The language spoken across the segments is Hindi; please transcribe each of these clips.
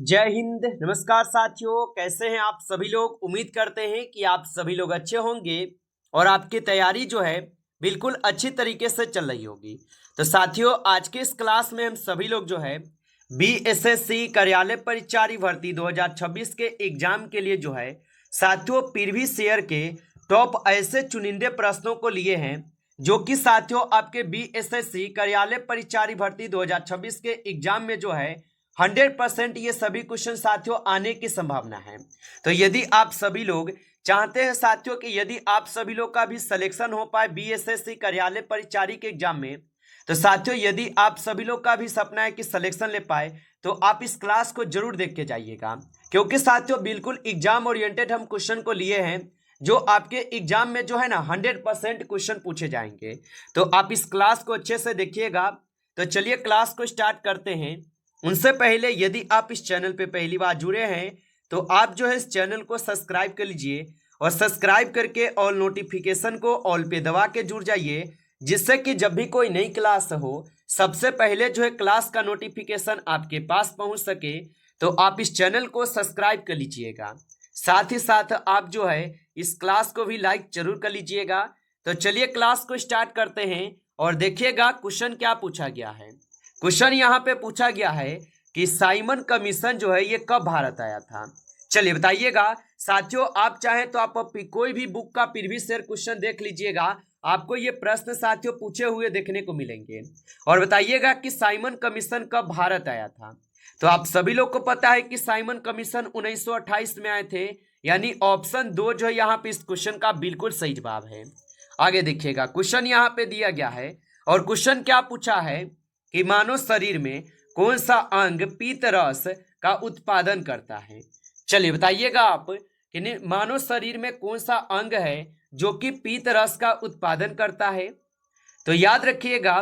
जय हिंद। नमस्कार साथियों, कैसे हैं आप सभी लोग। उम्मीद करते हैं कि आप सभी लोग अच्छे होंगे और आपकी तैयारी जो है बिल्कुल अच्छी तरीके से चल रही होगी। तो साथियों, आज के इस क्लास में हम सभी लोग जो है बीएसएससी कार्यालय परिचारी भर्ती 2026 के एग्जाम के लिए जो है साथियों प्रीवियस ईयर के टॉप ऐसे चुनिंदे प्रश्नों को लिए हैं जो कि साथियों आपके बीएसएससी कार्यालय परिचारी भर्ती 2026 के एग्जाम में जो है 100% ये सभी क्वेश्चन साथियों आने की संभावना है। तो यदि आप सभी लोग चाहते हैं साथियों कि यदि आप सभी लोग का भी सिलेक्शन हो पाए बीएसएससी कार्यालय परिचारी के एग्जाम में, तो साथियों यदि आप सभी लोग का भी सपना है कि सिलेक्शन ले पाए तो आप इस क्लास को जरूर देख के जाइएगा, क्योंकि साथियों बिल्कुल एग्जाम ओरिएंटेड हम क्वेश्चन को लिए हैं जो आपके एग्जाम में जो है ना 100% क्वेश्चन पूछे जाएंगे। तो आप इस क्लास को अच्छे से देखिएगा। तो चलिए क्लास को स्टार्ट करते हैं। उनसे पहले यदि आप इस चैनल पे पहली बार जुड़े हैं तो आप जो है इस चैनल को सब्सक्राइब कर लीजिए और सब्सक्राइब करके ऑल नोटिफिकेशन को ऑल पे दबा के जुड़ जाइए, जिससे कि जब भी कोई नई क्लास हो सबसे पहले जो है क्लास का नोटिफिकेशन आपके पास पहुंच सके। तो आप इस चैनल को सब्सक्राइब कर लीजिएगा, साथ ही साथ आप जो है इस क्लास को भी लाइक जरूर कर लीजिएगा। तो चलिए क्लास को स्टार्ट करते हैं और देखिएगा क्वेश्चन क्या पूछा गया है। क्वेश्चन यहाँ पे पूछा गया है कि साइमन कमीशन जो है ये कब भारत आया था। चलिए बताइएगा साथियों, आप चाहें तो आप कोई भी बुक का प्रीवियस ईयर क्वेश्चन देख लीजिएगा, आपको ये प्रश्न साथियों पूछे हुए देखने को मिलेंगे। और बताइएगा कि साइमन कमीशन कब भारत आया था। तो आप सभी लोग को पता है कि साइमन कमीशन 1928 में आए थे, यानी ऑप्शन 2 जो है यहाँ पे इस क्वेश्चन का बिल्कुल सही जवाब है। आगे देखिएगा क्वेश्चन यहाँ पे दिया गया है और क्वेश्चन क्या पूछा है कि मानव शरीर में कौन सा अंग पीत रस का उत्पादन करता है। चलिए बताइएगा आप कि मानव शरीर में कौन सा अंग है जो कि पीत रस का उत्पादन करता है। तो याद रखिएगा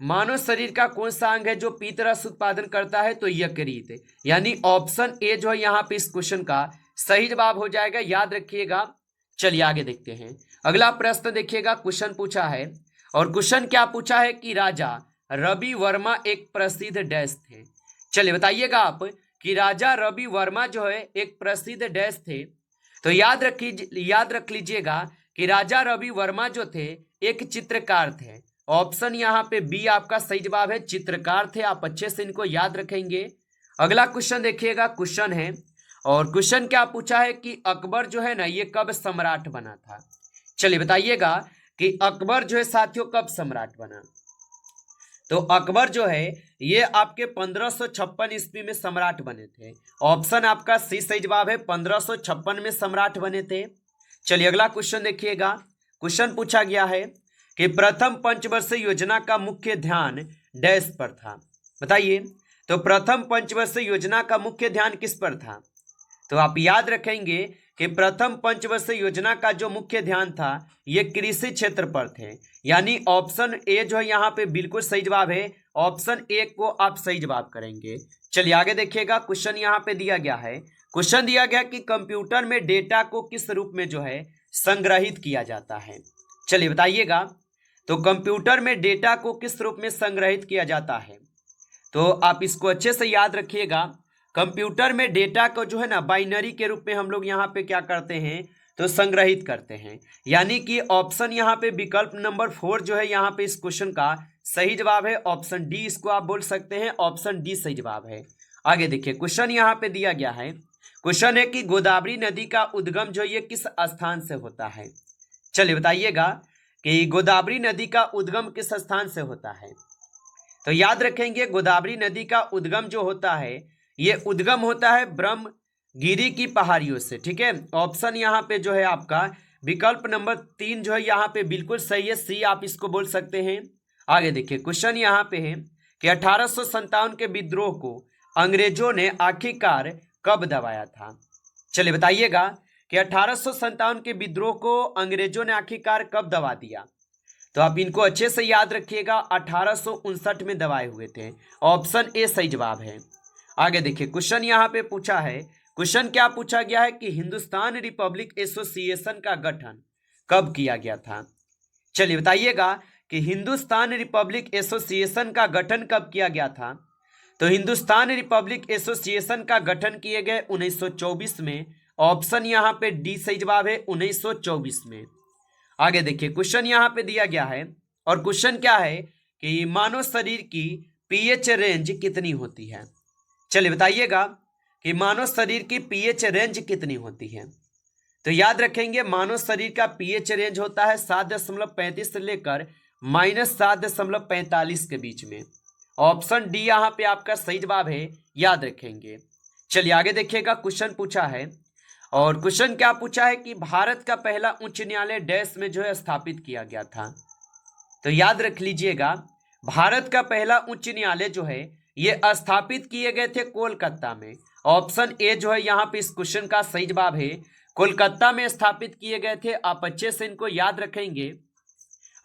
मानव शरीर का कौन सा अंग है जो पीत रस उत्पादन करता है, तो यकृत, यानी ऑप्शन ए जो है यहाँ पे इस क्वेश्चन का सही जवाब हो जाएगा, याद रखिएगा। चलिए आगे देखते हैं। अगला प्रश्न देखिएगा, क्वेश्चन पूछा है और क्वेश्चन क्या पूछा है कि राजा रवि वर्मा एक प्रसिद्ध डैश थे। चलिए बताइएगा आप कि राजा रवि वर्मा जो है एक प्रसिद्ध डैश थे। तो याद रख लीजिएगा कि राजा रवि वर्मा जो थे एक चित्रकार थे। ऑप्शन यहाँ पे बी आपका सही जवाब है, चित्रकार थे। आप अच्छे से इनको याद रखेंगे। अगला क्वेश्चन देखिएगा, क्वेश्चन है और क्वेश्चन क्या पूछा है कि अकबर जो है ना ये कब सम्राट बना था। चलिए बताइएगा कि अकबर जो है साथियों कब सम्राट बना। तो अकबर जो है ये आपके 1556 ईस्वी में सम्राट बने थे। ऑप्शन आपका सी सही जवाब है, 1556 में सम्राट बने थे। चलिए अगला क्वेश्चन देखिएगा। क्वेश्चन पूछा गया है कि प्रथम पंचवर्षीय योजना का मुख्य ध्यान डैश पर था। बताइए, तो प्रथम पंचवर्षीय योजना का मुख्य ध्यान किस पर था। तो आप याद रखेंगे कि प्रथम पंचवर्षीय योजना का जो मुख्य ध्यान था ये कृषि क्षेत्र पर थे, यानी ऑप्शन ए जो है यहाँ पे बिल्कुल सही जवाब है। ऑप्शन ए को आप सही जवाब करेंगे। चलिए आगे देखिएगा, क्वेश्चन यहाँ पे दिया गया है। क्वेश्चन दिया गया कि कंप्यूटर में डेटा को किस रूप में जो है संग्रहित किया जाता है। चलिए बताइएगा, तो कंप्यूटर में डेटा को किस रूप में संग्रहित किया जाता है। तो आप इसको अच्छे से याद रखिएगा। कंप्यूटर में डेटा को जो है ना बाइनरी के रूप में हम लोग यहाँ पे क्या करते हैं तो संग्रहित करते हैं, यानी कि ऑप्शन यहाँ पे विकल्प नंबर 4 जो है यहाँ पे इस क्वेश्चन का सही जवाब है। ऑप्शन डी इसको आप बोल सकते हैं, ऑप्शन डी सही जवाब है। आगे देखिए क्वेश्चन यहाँ पे दिया गया है। क्वेश्चन है कि गोदावरी नदी का उद्गम जो ये किस स्थान से होता है। चलिए बताइएगा कि गोदावरी नदी का उद्गम किस स्थान से होता है। तो याद रखेंगे गोदावरी नदी का उद्गम जो होता है ये उद्गम होता है ब्रह्मगिरी की पहाड़ियों से। ठीक है, ऑप्शन यहाँ पे जो है आपका विकल्प नंबर 3 जो है यहाँ पे बिल्कुल सही है, सी आप इसको बोल सकते हैं। आगे देखिए क्वेश्चन यहाँ पे है कि 1857 के विद्रोह को अंग्रेजों ने आखिरकार कब दबाया था। चलिए बताइएगा कि 1857 के विद्रोह को अंग्रेजों ने आखिरकार कब दबा दिया। तो आप इनको अच्छे से याद रखिएगा, 1859 में दबाए हुए थे। ऑप्शन ए सही जवाब है। आगे देखिए क्वेश्चन यहाँ पे पूछा है। क्वेश्चन क्या पूछा गया है कि हिंदुस्तान रिपब्लिक एसोसिएशन का गठन कब किया गया था। चलिए बताइएगा कि हिंदुस्तान रिपब्लिक एसोसिएशन का गठन कब किया गया था। तो हिंदुस्तान रिपब्लिक एसोसिएशन का गठन किए गए 1924 में। ऑप्शन यहाँ पे डी सही जवाब है 1924 में। आगे देखिए क्वेश्चन यहाँ पे दिया गया है और क्वेश्चन क्या है कि मानव शरीर की पीएच रेंज कितनी होती है। चलिए बताइएगा कि मानव शरीर की पीएच रेंज कितनी होती है। तो याद रखेंगे मानव शरीर का पीएच रेंज होता है 7.35 से लेकर -7.45 के बीच में। ऑप्शन डी यहाँ पे आपका सही जवाब है, याद रखेंगे। चलिए आगे देखिएगा क्वेश्चन पूछा है और क्वेश्चन क्या पूछा है कि भारत का पहला उच्च न्यायालय डैश में जो है स्थापित किया गया था। तो याद रख लीजिएगा भारत का पहला उच्च न्यायालय जो है ये स्थापित किए गए थे कोलकाता में। ऑप्शन ए जो है यहाँ पे इस क्वेश्चन का सही जवाब है, कोलकाता में स्थापित किए गए थे। आप अच्छे से इनको याद रखेंगे।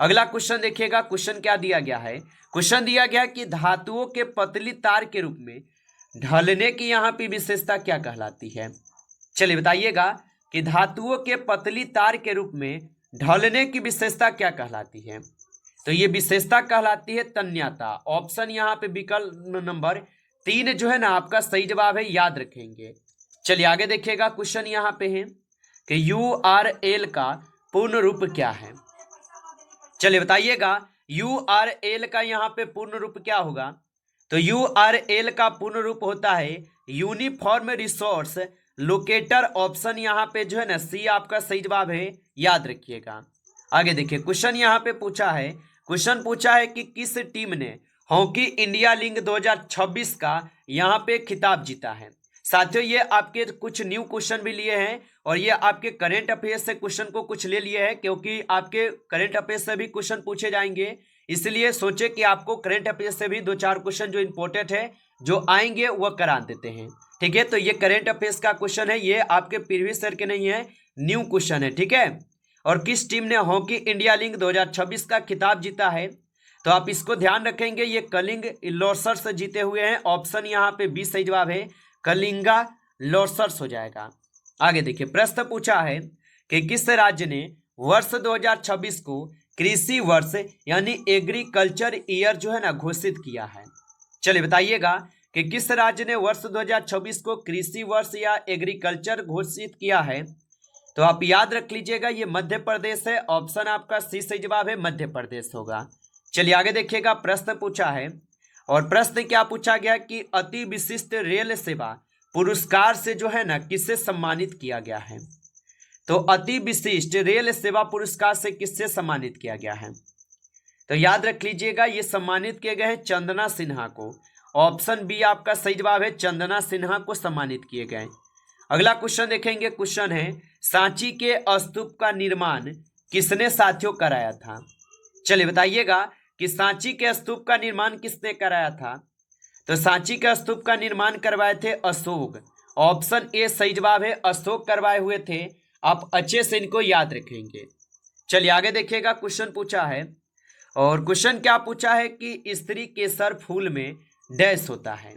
अगला क्वेश्चन देखिएगा, क्वेश्चन क्या दिया गया है। क्वेश्चन दिया गया कि धातुओं के पतली तार के रूप में ढलने की यहाँ पे विशेषता क्या कहलाती है। चलिए बताइएगा कि धातुओं के पतली तार के रूप में ढलने की विशेषता क्या कहलाती है। तो ये विशेषता कहलाती है तन्यता। ऑप्शन यहाँ पे विकल्प नंबर 3 जो है ना आपका सही जवाब है, याद रखेंगे। चलिए आगे देखिएगा क्वेश्चन यहाँ पे है कि URL का पूर्ण रूप क्या है। चलिए बताइएगा URL का यहाँ पे पूर्ण रूप क्या होगा। तो URL का पूर्ण रूप होता है यूनिफॉर्म रिसोर्स लोकेटर। ऑप्शन यहाँ पे जो है ना सी आपका सही जवाब है, याद रखिएगा। आगे देखिए क्वेश्चन यहाँ पे पूछा है, क्वेश्चन पूछा है कि किस टीम ने हॉकी इंडिया लीग 2026 का यहाँ पे खिताब जीता है। साथियों ये आपके कुछ न्यू क्वेश्चन भी लिए हैं और ये आपके करंट अफेयर्स से क्वेश्चन को कुछ ले लिए हैं, क्योंकि आपके करंट अफेयर्स से भी क्वेश्चन पूछे जाएंगे। इसलिए सोचे कि आपको करंट अफेयर्स से भी 2-4 क्वेश्चन जो इंपॉर्टेंट है जो आएंगे वह करा देते हैं। ठीक है, तो ये करंट अफेयर्स का क्वेश्चन है, ये आपके प्रीवियस ईयर के नहीं है, न्यू क्वेश्चन है। ठीक है, और किस टीम ने हॉकी इंडिया लीग 2026 का खिताब जीता है। तो आप इसको ध्यान रखेंगे, ये कलिंग लोसर्स जीते हुए हैं। ऑप्शन यहाँ पे बी सही जवाब है, कलिंगा लोसर्स हो जाएगा। आगे देखिए प्रश्न पूछा है कि किस राज्य ने वर्ष 2026 को कृषि वर्ष यानी एग्रीकल्चर ईयर जो है ना घोषित किया है। चलिए बताइएगा कि किस राज्य ने वर्ष 2026 को कृषि वर्ष या एग्रीकल्चर घोषित किया है। तो आप याद रख लीजिएगा ये मध्य प्रदेश है। ऑप्शन आपका सी सही जवाब है, मध्य प्रदेश होगा। चलिए आगे देखिएगा प्रश्न पूछा है और प्रश्न क्या पूछा गया कि अति विशिष्ट रेल सेवा पुरस्कार से जो है ना किससे सम्मानित किया गया है। तो अति विशिष्ट रेल सेवा पुरस्कार से किससे सम्मानित किया गया है। तो याद रख लीजिएगा ये सम्मानित किए गए हैं चंदना सिन्हा को। ऑप्शन बी आपका सही जवाब है, चंदना सिन्हा को सम्मानित किए गए। अगला क्वेश्चन देखेंगे, क्वेश्चन है सांची के स्तूप का निर्माण किसने साथियों कराया था। चलिए बताइएगा कि सांची के स्तूप का निर्माण किसने कराया था। तो सांची के स्तूप का निर्माण करवाए थे अशोक। ऑप्शन ए सही जवाब है, अशोक करवाए हुए थे। आप अच्छे से इनको याद रखेंगे। चलिए आगे देखिएगा क्वेश्चन पूछा है और क्वेश्चन क्या पूछा है कि स्त्री के सर फूल में डैश होता है।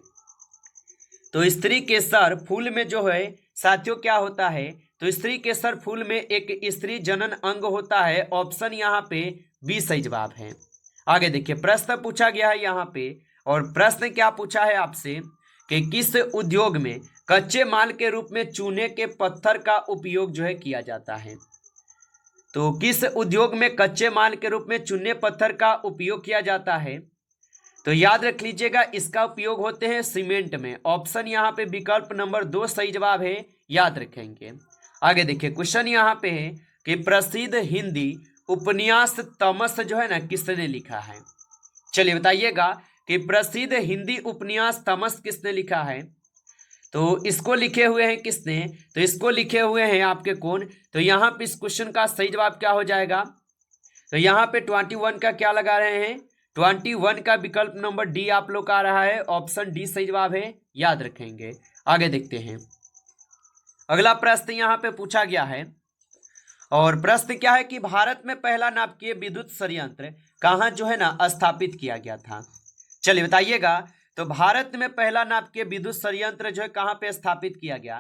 तो स्त्री के सर फूल में जो है साथियों क्या होता है। तो स्त्री के सर फूल में एक स्त्री जनन अंग होता है। ऑप्शन यहाँ पे बी सही जवाब है। आगे देखिए प्रश्न पूछा गया है यहाँ पे और प्रश्न क्या पूछा है आपसे कि किस उद्योग में कच्चे माल के रूप में चूने के पत्थर का उपयोग जो है किया जाता है। तो किस उद्योग में कच्चे माल के रूप में चूने पत्थर का उपयोग किया जाता है। तो याद रख लीजिएगा इसका उपयोग होते हैं सीमेंट में। ऑप्शन यहाँ पे विकल्प नंबर 2 सही जवाब है, याद रखेंगे। आगे देखिए क्वेश्चन यहाँ पे है कि प्रसिद्ध हिंदी उपन्यास तमस जो है ना किसने लिखा है। चलिए बताइएगा कि प्रसिद्ध हिंदी उपन्यास तमस किसने लिखा है। तो इसको लिखे हुए हैं किसने। तो इसको लिखे हुए हैं आपके कौन। तो यहाँ पे इस क्वेश्चन का सही जवाब क्या हो जाएगा। तो यहाँ पे 21 का क्या लगा रहे हैं, 21 का विकल्प नंबर डी आप लोग का आ रहा है। ऑप्शन डी सही जवाब है, याद रखेंगे। आगे देखते हैं अगला प्रश्न यहाँ पे पूछा गया है और प्रश्न क्या है कि भारत में पहला नाभिकीय विद्युत संयंत्र कहाँ जो है ना स्थापित किया गया था। चलिए बताइएगा तो भारत में पहला नाभिकीय विद्युत संयंत्र जो है कहाँ पे स्थापित किया गया।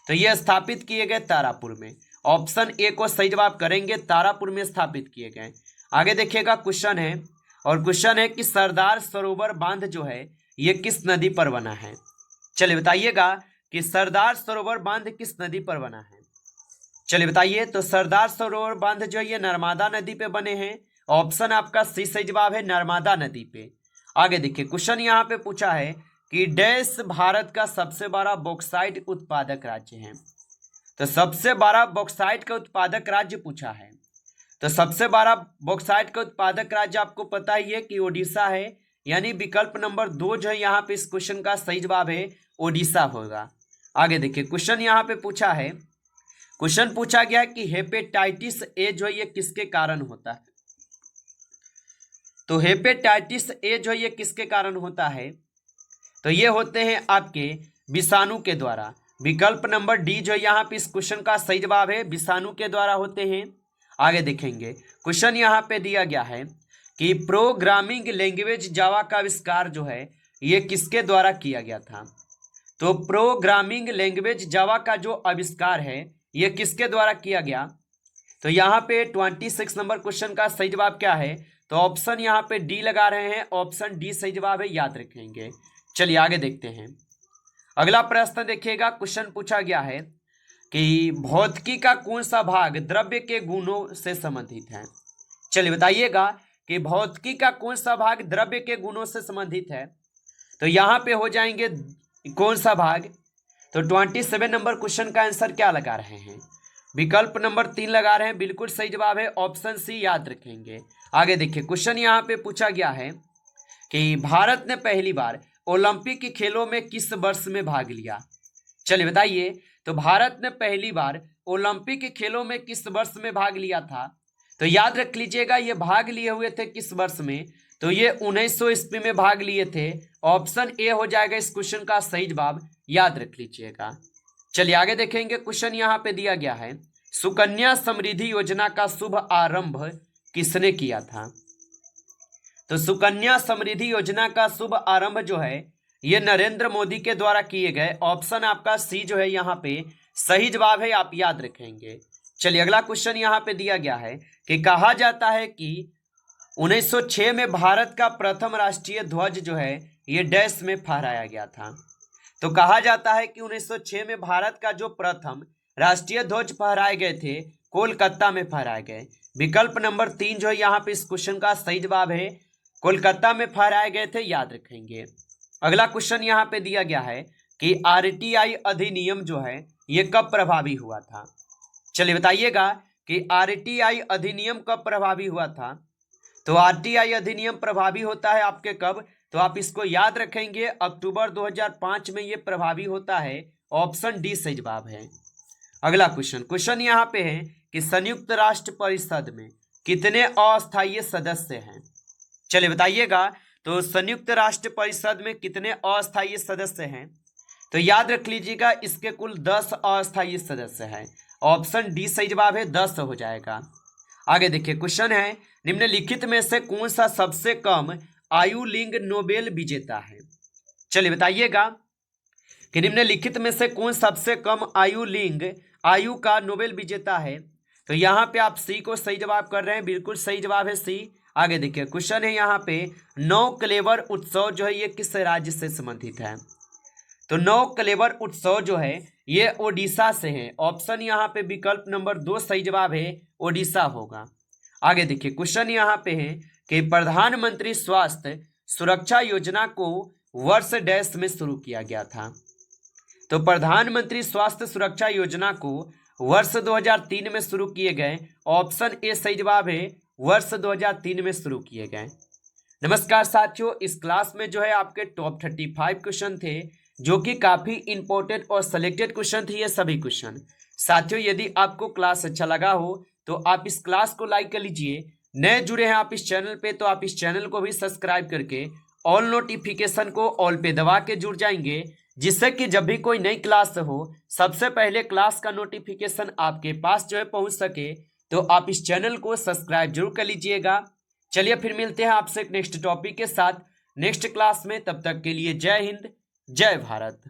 तो ये स्थापित किए गए तारापुर में। ऑप्शन ए को सही जवाब करेंगे, तारापुर में स्थापित किए गए। आगे देखिएगा क्वेश्चन है और क्वेश्चन है कि सरदार सरोवर बांध जो है ये किस नदी पर बना है? चलिए बताइएगा कि सरदार सरोवर बांध किस नदी पर बना है? चलिए बताइए। तो सरदार सरोवर बांध जो ये नर्मदा नदी पे बने हैं। ऑप्शन आपका सी सही जवाब है, नर्मदा नदी पे। आगे देखिए, क्वेश्चन यहाँ पे पूछा है कि डैश भारत का सबसे बड़ा बॉक्साइट उत्पादक राज्य है। तो सबसे बड़ा बॉक्साइट का उत्पादक राज्य पूछा है। तो सबसे बड़ा बॉक्साइट का उत्पादक राज्य आपको पता ही है कि ओडिशा है, यानी विकल्प नंबर 2 जो है यहाँ पे इस क्वेश्चन का सही जवाब है, ओडिशा होगा। आगे देखिए, क्वेश्चन यहाँ पे पूछा है, क्वेश्चन पूछा गया कि हेपेटाइटिस ए जो है ये किसके कारण होता है? तो हेपेटाइटिस ए जो ये किसके कारण होता है? तो ये होते हैं आपके विषाणु के द्वारा। विकल्प नंबर डी जो यहाँ पे इस क्वेश्चन का सही जवाब है, विषाणु के द्वारा होते हैं। आगे देखेंगे, क्वेश्चन यहाँ पे दिया गया है कि प्रोग्रामिंग लैंग्वेज जावा का आविष्कार जो है ये किसके द्वारा किया गया था? तो प्रोग्रामिंग लैंग्वेज जावा का जो आविष्कार है ये किसके द्वारा किया गया? तो यहाँ पे 26 नंबर क्वेश्चन का सही जवाब क्या है? तो ऑप्शन यहाँ पे डी लगा रहे हैं, ऑप्शन डी सही जवाब है, याद रखेंगे। चलिए आगे देखते हैं। अगला प्रश्न देखिएगा, क्वेश्चन पूछा गया है कि भौतिकी का कौन सा भाग द्रव्य के गुणों से संबंधित है? चलिए बताइएगा कि भौतिकी का कौन सा भाग द्रव्य के गुणों से संबंधित है? तो यहाँ पे हो जाएंगे कौन सा भाग? तो 27 नंबर क्वेश्चन का आंसर क्या लगा रहे हैं? विकल्प नंबर 3 लगा रहे हैं, बिल्कुल सही जवाब है, ऑप्शन सी, याद रखेंगे। आगे देखिए, क्वेश्चन यहाँ पे पूछा गया है कि भारत ने पहली बार ओलंपिक खेलों में किस वर्ष में भाग लिया? चलिए बताइए। तो भारत ने पहली बार ओलंपिक खेलों में किस वर्ष में भाग लिया था? तो याद रख लीजिएगा, ये भाग लिए हुए थे किस वर्ष में? तो ये 1900 ईस्वी में भाग लिए थे। ऑप्शन ए हो जाएगा इस क्वेश्चन का सही जवाब, याद रख लीजिएगा। चलिए आगे देखेंगे, क्वेश्चन यहाँ पे दिया गया है, सुकन्या समृद्धि योजना का शुभ आरंभ किसने किया था? तो सुकन्या समृद्धि योजना का शुभ आरंभ जो है ये नरेंद्र मोदी के द्वारा किए गए। ऑप्शन आपका सी जो है यहाँ पे सही जवाब है, आप याद रखेंगे। चलिए अगला क्वेश्चन यहाँ पे दिया गया है कि कहा जाता है कि 1906 में भारत का प्रथम राष्ट्रीय ध्वज जो है ये डैश में फहराया गया था। तो कहा जाता है कि 1906 में भारत का जो प्रथम राष्ट्रीय ध्वज फहराए गए थे कोलकाता में फहराए गए। विकल्प नंबर 3 जो है यहाँ पे इस क्वेश्चन का सही जवाब है, कोलकाता में फहराए गए थे, याद रखेंगे। अगला क्वेश्चन यहाँ पे दिया गया है कि आरटीआई अधिनियम जो है ये कब प्रभावी हुआ था? चलिए बताइएगा कि आरटीआई अधिनियम कब प्रभावी हुआ था? तो आरटीआई अधिनियम प्रभावी होता है आपके कब? तो आप इसको याद रखेंगे, अक्टूबर 2005 में ये प्रभावी होता है। ऑप्शन डी सही जवाब है। अगला क्वेश्चन यहाँ पे है कि संयुक्त राष्ट्र परिषद में कितने अस्थायी सदस्य हैं? चलिए बताइएगा। तो संयुक्त राष्ट्र परिषद में कितने अस्थायी सदस्य हैं? तो याद रख लीजिएगा, इसके कुल 10 अस्थायी सदस्य हैं। ऑप्शन डी सही जवाब है, 10 हो जाएगा। आगे देखिए, क्वेश्चन है, निम्नलिखित में से कौन सा सबसे कम आयु लिंग नोबेल विजेता है? चलिए बताइएगा कि निम्नलिखित में से कौन सबसे कम आयु का नोबेल विजेता है? तो यहाँ पे आप सी को सही जवाब कर रहे हैं, बिल्कुल सही जवाब है सी। आगे देखिए, क्वेश्चन है यहाँ पे, 9 कलेवर उत्सव जो है ये किस राज्य से संबंधित है? तो 9 कलेवर उत्सव जो है ये ओडिशा से है। ऑप्शन यहाँ पे विकल्प नंबर 2 सही जवाब है, ओडिशा होगा। आगे देखिए, क्वेश्चन यहाँ पे है कि प्रधानमंत्री स्वास्थ्य सुरक्षा योजना को वर्ष डैश में शुरू किया गया था। तो प्रधानमंत्री स्वास्थ्य सुरक्षा योजना को वर्ष 2003 में शुरू किए गए। ऑप्शन ए सही जवाब है, वर्ष 2003 में शुरू किए गए। नमस्कार साथियों, इस क्लास में जो है आपके टॉप 35 क्वेश्चन थे जो कि काफ़ी इंपॉर्टेंट और सिलेक्टेड क्वेश्चन थे ये सभी क्वेश्चन। साथियों, यदि आपको क्लास अच्छा लगा हो तो आप इस क्लास को लाइक कर लीजिए। नए जुड़े हैं आप इस चैनल पे तो आप इस चैनल को भी सब्सक्राइब करके ऑल नोटिफिकेशन को ऑल पे दबा के जुड़ जाएंगे, जिससे कि जब भी कोई नई क्लास हो सबसे पहले क्लास का नोटिफिकेशन आपके पास जो है पहुंच सके। तो आप इस चैनल को सब्सक्राइब जरूर कर लीजिएगा। चलिए फिर मिलते हैं आपसे एक नेक्स्ट टॉपिक के साथ नेक्स्ट क्लास में। तब तक के लिए जय हिंद, जय भारत।